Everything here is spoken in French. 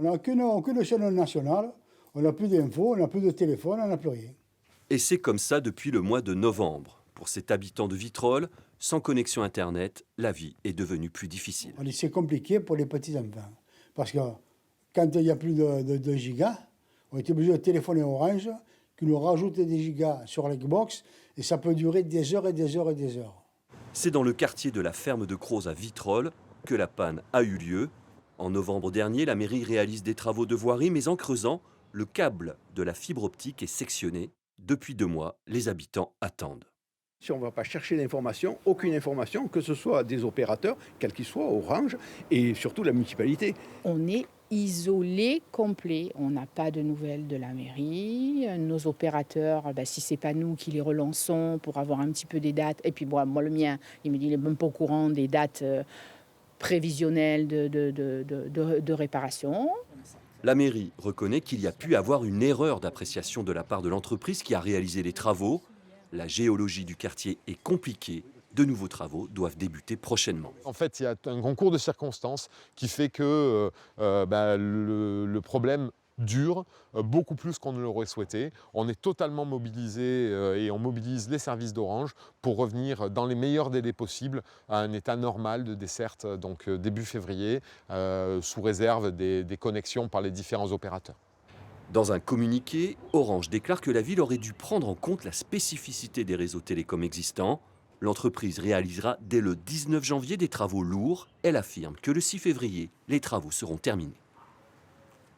n'a aucune chaîne nationale, on n'a plus d'infos, on n'a plus de téléphone, on n'a plus rien. Et c'est comme ça depuis le mois de novembre. Pour cet habitant de Vitrolles, sans connexion Internet, la vie est devenue plus difficile. C'est compliqué pour les petits-enfants. Parce que quand il n'y a plus de gigas, on était obligé de téléphoner Orange, qui nous rajoute des gigas sur l'Xbox, et ça peut durer des heures et des heures et des heures. C'est dans le quartier de la ferme de Croz à Vitrolles que la panne a eu lieu. En novembre dernier, la mairie réalise des travaux de voirie, mais en creusant, le câble de la fibre optique est sectionné. Depuis 2 mois, les habitants attendent. Si on ne va pas chercher l'information, aucune information, que ce soit des opérateurs, quels qu'ils soient, Orange, et surtout la municipalité. On est isolé complet. On n'a pas de nouvelles de la mairie. Nos opérateurs, si ce n'est pas nous qui les relançons pour avoir un petit peu des dates. Et puis moi le mien, il me dit qu'il n'est même pas au courant des dates prévisionnelles de réparation. La mairie reconnaît qu'il y a pu avoir une erreur d'appréciation de la part de l'entreprise qui a réalisé les travaux. La géologie du quartier est compliquée. De nouveaux travaux doivent débuter prochainement. En fait, il y a un concours de circonstances qui fait que le problème dure beaucoup plus qu'on ne l'aurait souhaité. On est totalement mobilisé et on mobilise les services d'Orange pour revenir dans les meilleurs délais possibles à un état normal de desserte, donc début février, sous réserve des connexions par les différents opérateurs. Dans un communiqué, Orange déclare que la ville aurait dû prendre en compte la spécificité des réseaux télécoms existants. L'entreprise réalisera dès le 19 janvier des travaux lourds. Elle affirme que le 6 février, les travaux seront terminés.